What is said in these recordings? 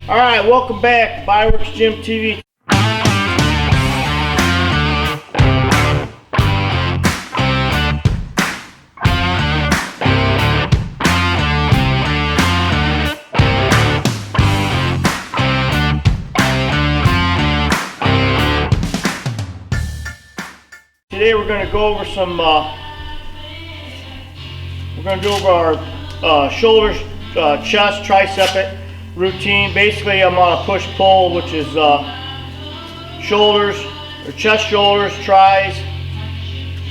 All right, welcome back to Bodyworks Gym TV. Today we're going to go over some. We're going to go over our shoulders, chest, tricep routine. Basically, I'm on a push-pull, which is shoulders, or chest, shoulders, tris,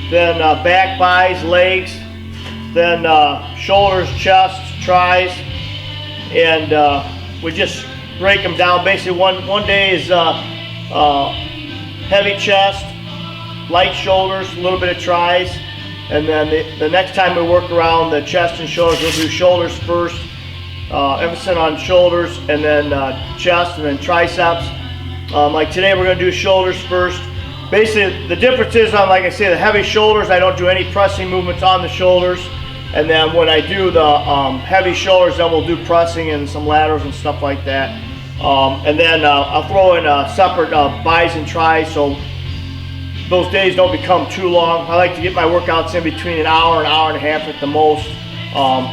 then back, bis, legs, then shoulders, chest, tris, and we just break them down. Basically, one day is heavy chest, light shoulders, a little bit of tris, and then the next time we work around the chest and shoulders, we'll do shoulders first, emphasis on shoulders, and then chest, and then triceps. Like today, we're going to do shoulders first. Basically, the difference is on, like I say, the heavy shoulders, I don't do any pressing movements on the shoulders, and then when I do the heavy shoulders, then we'll do pressing and some laterals and stuff like that. And then I'll throw in separate bis and tris, so those days don't become too long. I like to get my workouts in between an hour and a half at the most,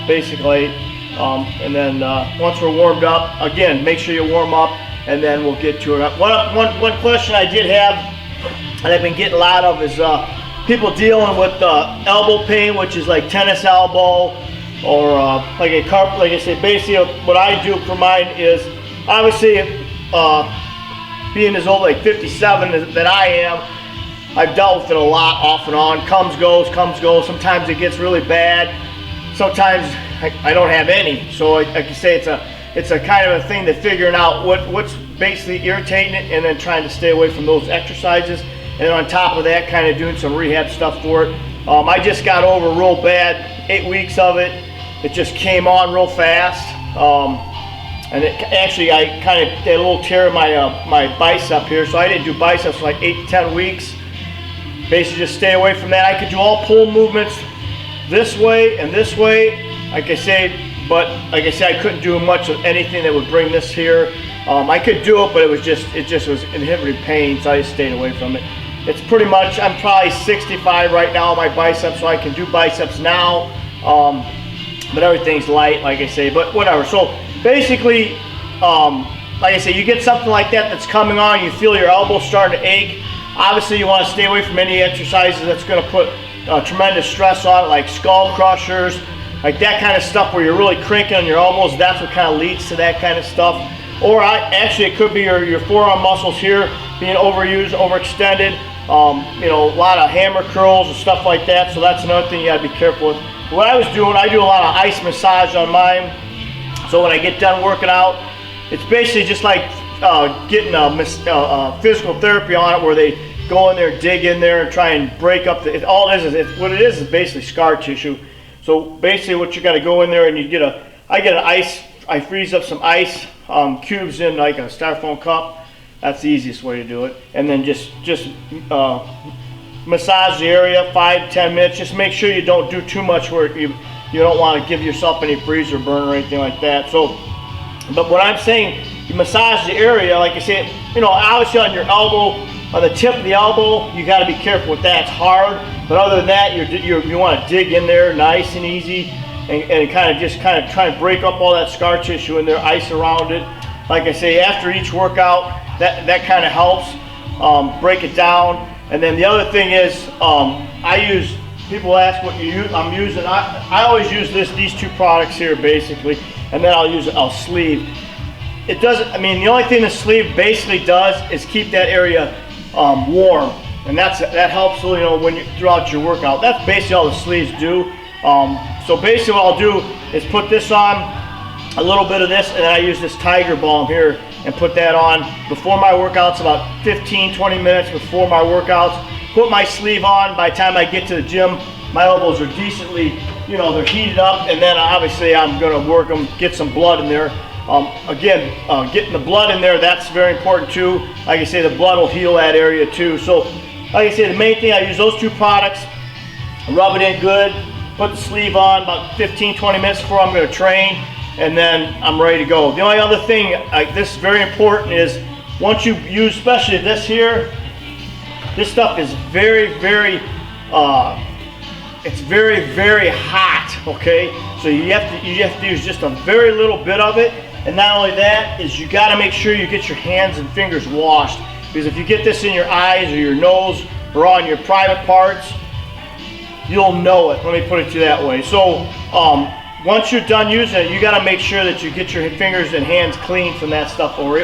basically. And then once we're warmed up, again, make sure you warm up, and then we'll get to it. One question I did have, and I've been getting a lot of, is people dealing with elbow pain, which is like tennis elbow, or like a carpet. Like I said, basically what I do for mine is, obviously, being as old, like 57 that I am, I've dealt with it a lot, off and on. Comes, goes, comes, goes. Sometimes it gets really bad. Sometimes I don't have any. So like I say, it's a kind of a thing that figuring out what's basically irritating it, and then trying to stay away from those exercises. And then on top of that, kind of doing some rehab stuff for it. I just got over real bad, 8 weeks of it. It just came on real fast. And actually, I kind of had a little tear in my bicep here, so I didn't do biceps for like 8 to 10 weeks. Basically, just stay away from that. I could do all pull movements this way and this way, like I say, but like I said, I couldn't do much of anything that would bring this here. I could do it, but it just was inhibiting pain, so I just stayed away from it. It's pretty much, I'm probably 65 right now on my biceps, so I can do biceps now, but everything's light, like I say, but whatever. So basically, like I say, you get something like that that's coming on, you feel your elbow starting to ache. Obviously, you want to stay away from any exercises that's going to put tremendous stress on it, like skull crushers, like that kind of stuff where you're really cranking on your elbows. That's what kind of leads to that kind of stuff. Or actually, it could be your forearm muscles here being overused, overextended. You know, a lot of hammer curls and stuff like that. So that's another thing you got to be careful with. What I was doing, I do a lot of ice massage on mine. So when I get done working out, it's basically just like getting a physical therapy on it, where they go in there, dig in there, and try and break up all it is what it is basically scar tissue. So basically, what you got to go in there and I freeze up some ice cubes in like a styrofoam cup. That's the easiest way to do it. And then just massage the area 5-10 minutes. Just make sure you don't do too much where you don't want to give yourself any freeze or burn or anything like that. So, but what I'm saying, you massage the area, like I said, you know, obviously on your elbow, on the tip of the elbow, you got to be careful with that. It's hard, but other than that, you want to dig in there nice and easy, and kind of try and break up all that scar tissue in there, ice around it. Like I say, after each workout, that kind of helps break it down. And then the other thing is, people ask what you use. I always use these two products here basically, and then I'll sleeve. It doesn't, I mean, the only thing the sleeve basically does is keep that area warm, and that helps, you know, when throughout your workout. That's basically all the sleeves do. So basically what I'll do is put this on, a little bit of this, and then I use this Tiger Balm here and put that on before my workouts, about 15-20 minutes before my workouts. Put my sleeve on. By the time I get to the gym, my elbows are decently, you know, they're heated up, and then obviously I'm going to work them, get some blood in there. Getting the blood in there, that's very important too. Like I say, the blood will heal that area too. So like I say, the main thing, I use those two products, rub it in good, put the sleeve on about 15-20 minutes before I'm going to train, and then I'm ready to go. The only other thing, this is very important, is once you use, especially this here, this stuff is very, very, it's very, very hot, okay? So you have to use just a very little bit of it. And not only that, is you gotta make sure you get your hands and fingers washed, because if you get this in your eyes or your nose or on your private parts, you'll know it. Let me put it to you that way. So once you're done using it, you gotta make sure that you get your fingers and hands clean from that stuff, or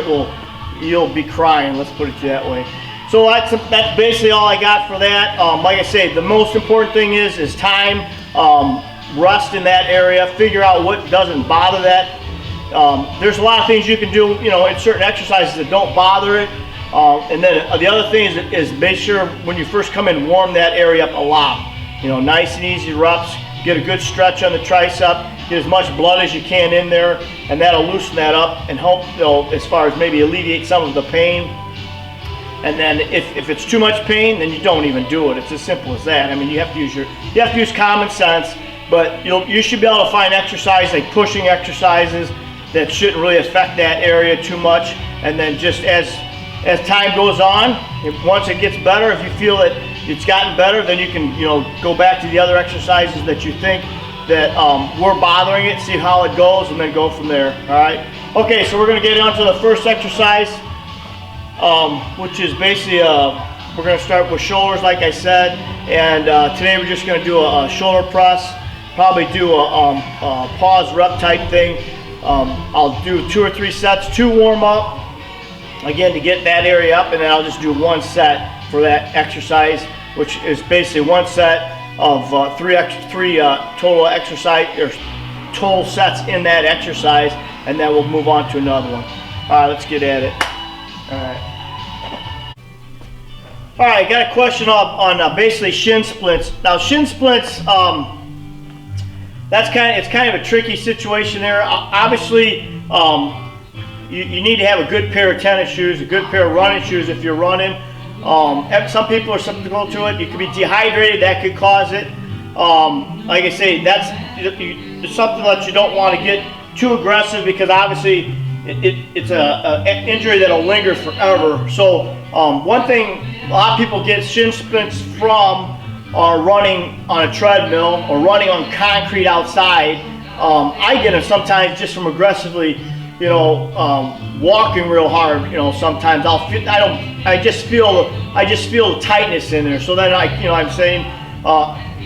you'll be crying. Let's put it to you that way. So that's basically all I got for that. Like I say, the most important thing is time, rest in that area, figure out what doesn't bother that. There's a lot of things you can do, in certain exercises that don't bother it. And then the other thing is make sure when you first come in, warm that area up a lot. Nice and easy reps, get a good stretch on the tricep, get as much blood as you can in there, and that'll loosen that up and help, as far as maybe alleviate some of the pain. And then if it's too much pain, then you don't even do it. It's as simple as that. I mean, you have to use common sense, but you should be able to find exercise, like pushing exercises, that shouldn't really affect that area too much. And then just as time goes on, once it gets better, if you feel that it's gotten better, then you can go back to the other exercises that you think that were bothering it, see how it goes, and then go from there. All right. Okay, so we're going to get on to the first exercise. Which is basically, we're going to start with shoulders, like I said, and today we're just going to do a shoulder press, probably do a pause rep type thing. I'll do 2 or 3 sets, 2 warm up, again to get that area up, and then I'll just do 1 set for that exercise, which is basically 1 set of 3 total exercise, or total sets in that exercise, and then we'll move on to another one. All right, let's get at it. All right, got a question on basically shin splints. Now shin splints, it's kind of a tricky situation there. Obviously, you need to have a good pair of tennis shoes, a good pair of running shoes if you're running. Some people are susceptible to it. You could be dehydrated, that could cause it. Like I say, it's something that you don't want to get too aggressive, because obviously it's an injury that'll linger forever. So one thing a lot of people get shin splints from are running on a treadmill or running on concrete outside. I get them sometimes just from aggressively, walking real hard. Sometimes I just feel the tightness in there. So then I'm saying,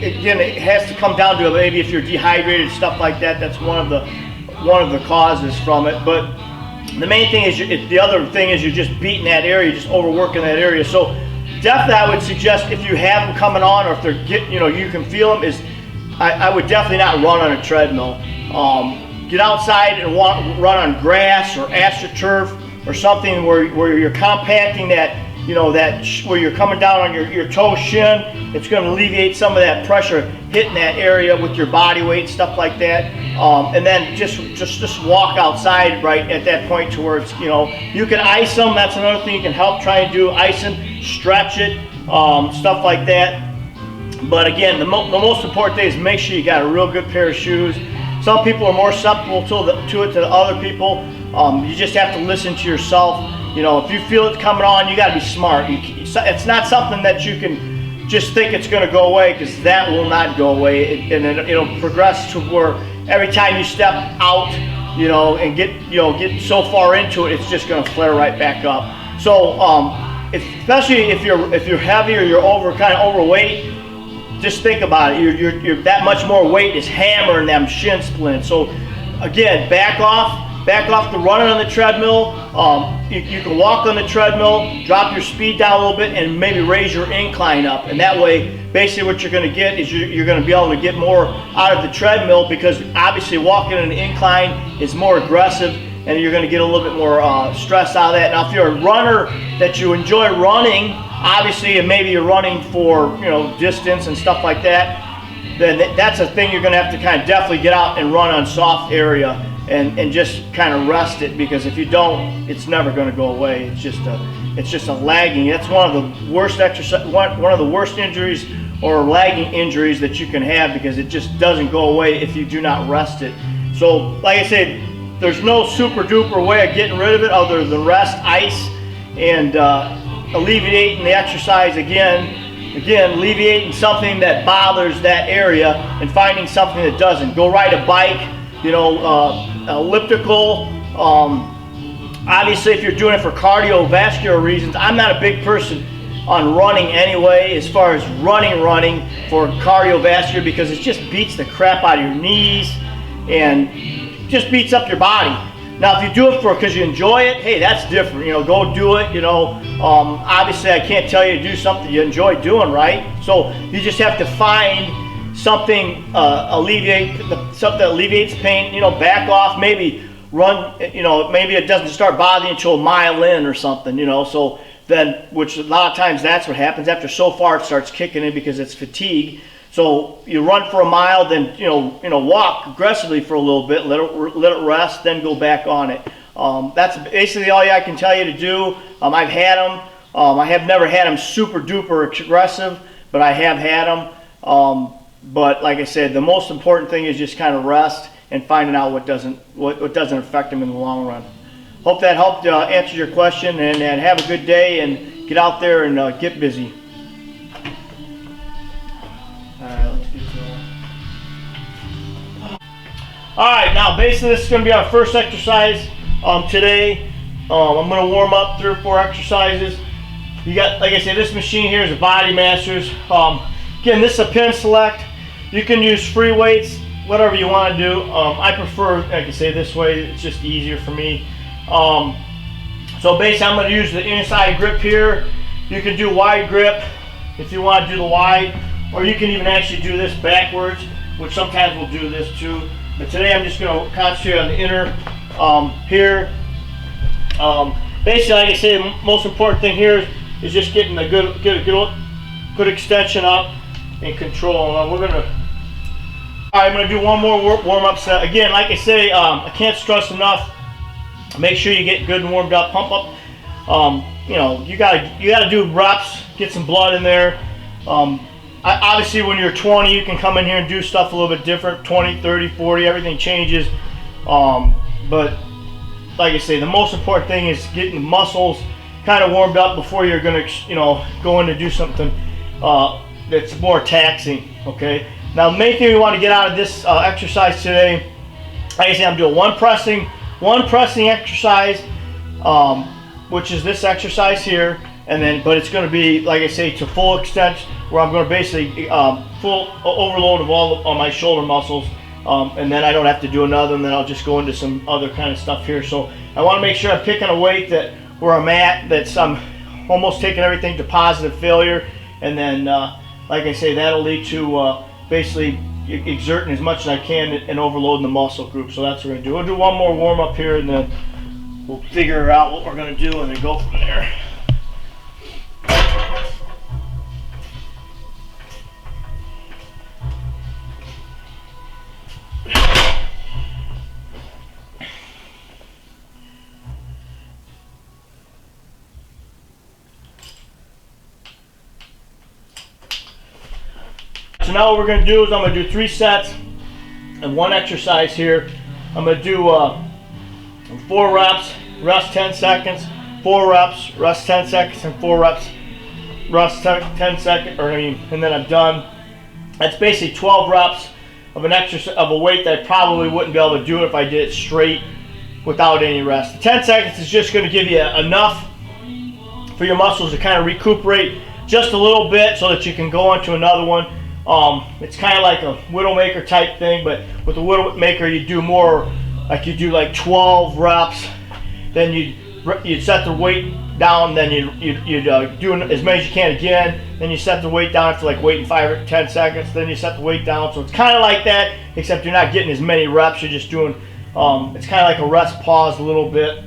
again, it has to come down to maybe if you're dehydrated, stuff like that. That's one of the causes from it. But the main thing is, the other thing is you're just beating that area, just overworking that area. So definitely I would suggest, if you have them coming on, or if they're you can feel them, I would definitely not run on a treadmill. Get outside and run on grass or astroturf or something where you're compacting that, where you're coming down on your toe shin. It's going to alleviate some of that pressure hitting that area with your body weight, stuff like that. And then just walk outside right at that point towards, you can ice them. That's another thing you can help try and do, icing, stretch it, stuff like that. But again, the most important thing is make sure you got a real good pair of shoes. Some people are more susceptible to it than other people. You just have to listen to yourself. If you feel it coming on, you got to be smart. It's not something that you can just think it's going to go away, because that will not go away. And it'll progress to where every time you step out, and get so far into it, it's just going to flare right back up. So, especially if you're heavy or you're kind of overweight, just think about it. You're that much more weight is hammering them shin splints. So again, back off the running on the treadmill. You can walk on the treadmill, drop your speed down a little bit, and maybe raise your incline up. And that way, basically what you're going to get is you're going to be able to get more out of the treadmill, because obviously walking on an incline is more aggressive, and you're going to get a little bit more stress out of that. Now, if you're a runner that you enjoy running, obviously, and maybe you're running for distance and stuff like that, then that's a thing you're going to have to kind of definitely get out and run on soft area and just kind of rest it, because if you don't, it's never going to go away. It's just a lagging. That's one of the worst one of the worst injuries, or lagging injuries, that you can have, because it just doesn't go away if you do not rest it. So like I said, there's no super duper way of getting rid of it other than rest, ice, and alleviating the exercise again, alleviating something that bothers that area and finding something that doesn't. Go ride a bike, elliptical. Obviously, if you're doing it for cardiovascular reasons, I'm not a big person on running anyway, as far as running for cardiovascular, because it just beats the crap out of your knees and just beats up your body. Now, if you do it because you enjoy it, hey, that's different. Go do it. Obviously, I can't tell you to do something you enjoy doing, right? So you just have to find something something that alleviates pain. Back off, maybe run. Maybe it doesn't start bothering you until a mile in or something. So then, which a lot of times that's what happens. After so far, it starts kicking in because it's fatigue. So you run for a mile, then walk aggressively for a little bit, let it rest, then go back on it. That's basically all I can tell you to do. I've had them. I have never had them super duper aggressive, but I have had them. But like I said, the most important thing is just kind of rest and finding out what doesn't affect them in the long run. Hope that helped answer your question, and have a good day and get out there and get busy. Alright, now basically this is going to be our first exercise today. I'm going to warm up 3 or 4 exercises. You got, like I said, this machine here is a Body Masters. Again, this is a pin select. You can use free weights, whatever you want to do. I prefer, like I say, this way. It's just easier for me. So basically I'm going to use the inside grip here. You can do wide grip if you want to do the wide, or you can even actually do this backwards, which sometimes we'll do this too. But today I'm just going to concentrate on the inner here. Basically, like I say, the most important thing here is just getting a good extension up and control. All right, I'm going to do one more warm-up set. Again, like I say, I can't stress enough. Make sure you get good and warmed up. Pump up. You gotta do reps. Get some blood in there. Obviously, when you're 20, you can come in here and do stuff a little bit different. 20, 30, 40, everything changes. But like I say, the most important thing is getting the muscles kind of warmed up before you're going to, go in to do something that's more taxing. Okay. Now, the main thing we want to get out of this exercise today, like I say, I'm doing one pressing exercise, which is this exercise here, but it's going to be, like I say, to full extent, where I'm going to basically full overload of all my shoulder muscles, and then I don't have to do another, and then I'll just go into some other kind of stuff here. So I want to make sure I'm picking a weight that where I'm at, I'm almost taking everything to positive failure, and then like I say, that'll lead to basically exerting as much as I can and overloading the muscle group. So that's what we're going to do. We'll do one more warm up here, and then we'll figure out what we're going to do and then go from there. So now what we're going to do is I'm going to do 3 sets and 1 exercise here. I'm going to do 4 reps, rest 10 seconds, 4 reps, rest 10 seconds, and 4 reps, rest 10 seconds, and then I'm done. That's basically 12 reps of an exercise of a weight that I probably wouldn't be able to do if I did it straight without any rest. The 10 seconds is just going to give you enough for your muscles to kind of recuperate just a little bit so that you can go on to another one. It's kind of like a Widowmaker type thing, but with the Widowmaker you do more, like you do like 12 reps, then you'd set the weight down, then you'd do as many as you can again, then you set the weight down after like waiting 5 or 10 seconds, then you set the weight down. So it's kind of like that, except you're not getting as many reps, you're just doing, it's kind of like a rest pause a little bit.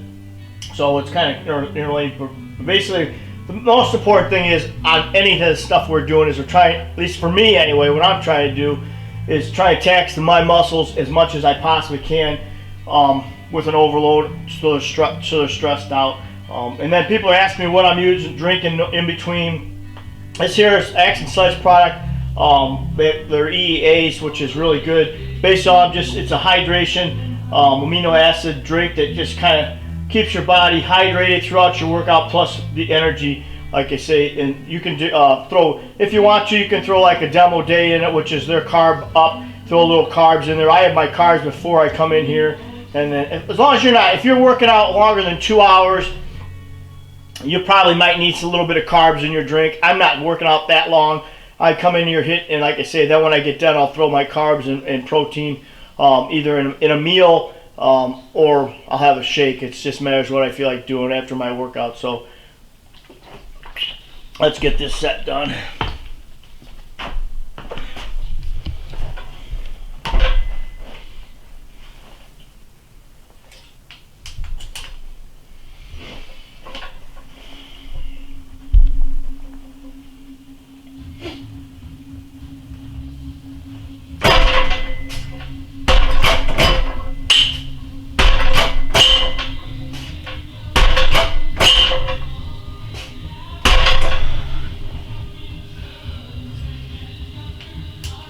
So it's kind of interrelated, but basically the most important thing is on any of the stuff we're doing is we're trying, at least for me anyway, what I'm trying to do is try to tax my muscles as much as I possibly can with an overload so they're stressed out. And then people are asking me what I'm using, drinking in between. This here is Axe and Sledge product, They're EAs, which is really good. Based on it's a hydration amino acid drink that just kind of keeps your body hydrated throughout your workout, plus the energy, like I say. And you can throw, if you want to, you can throw like a demo day in it, which is their carb up. Throw a little carbs in there. I have my carbs before I come in here, and then as long as if you're working out longer than 2 hours, you probably might need a little bit of carbs in your drink. I'm not working out that long. I come in here, hit, and like I say, then when I get done, I'll throw my carbs and protein either in a meal or I'll have a shake. It just matters what I feel like doing after my workout. So let's get this set done.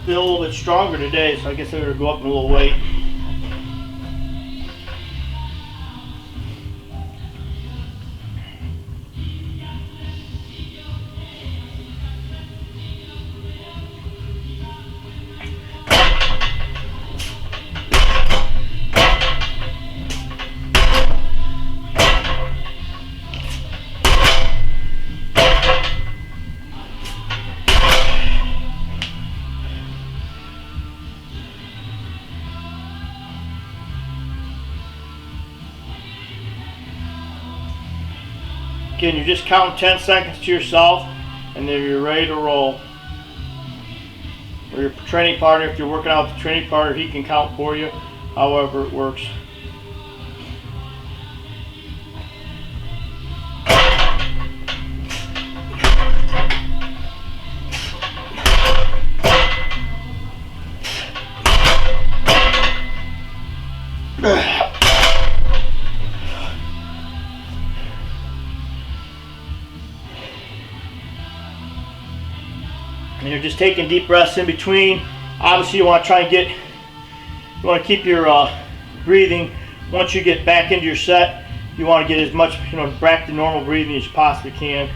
Feel a little bit stronger today, so I guess I'm going to go up in a little weight. Again, you just count 10 seconds to yourself, and then you're ready to roll. Or your training partner, if you're working out with the training partner, he can count for you, however it works. And you're just taking deep breaths in between. Obviously, you want to try and keep your breathing. Once you get back into your set, you want to get as much, back to normal breathing as you possibly can.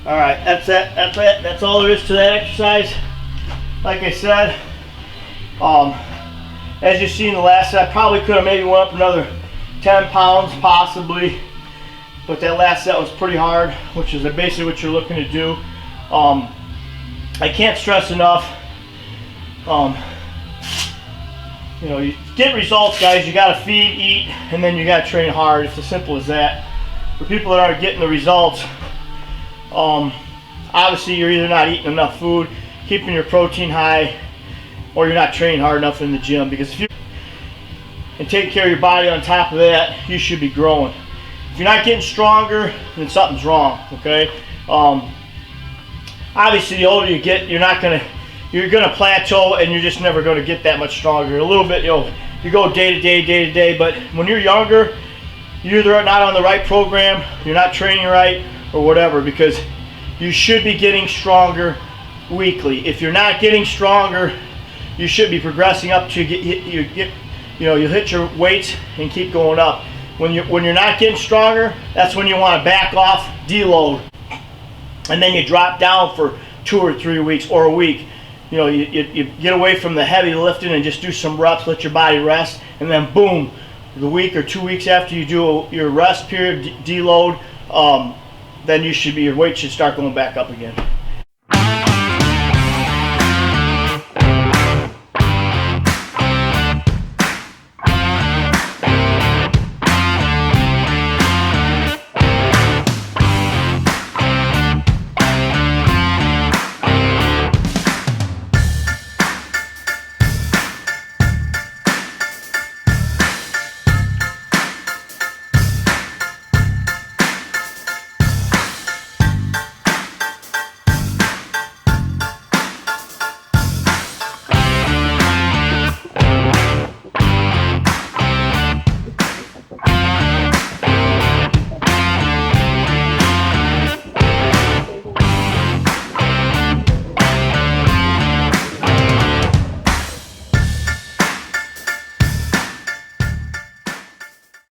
All right, that's it. That's all there is to that exercise. Like I said, as you see in the last set, I probably could have maybe went up another 10 pounds possibly, but that last set was pretty hard, which is basically what you're looking to do. I can't stress enough, you get results, guys. You got to feed, eat, and then you got to train hard. It's as simple as that. For people that aren't getting the results, obviously you're either not eating enough food, keeping your protein high, or you're not training hard enough in the gym. Because if you and taking care of your body on top of that, you should be growing. If you're not getting stronger, then something's wrong. Okay. Obviously, the older you get, you're gonna plateau, and you're just never gonna get that much stronger. A little bit, you go day to day. But when you're younger, you're either not on the right program, you're not training right, or whatever, because you should be getting stronger weekly. If you're not getting stronger, you should be progressing up to you hit your weights and keep going up. When you're not getting stronger, that's when you want to back off, deload, and then you drop down for 2 or 3 weeks or a week. You get away from the heavy lifting and just do some reps, let your body rest, and then boom, the week or 2 weeks after you do your rest period, deload, then your weight should start going back up again.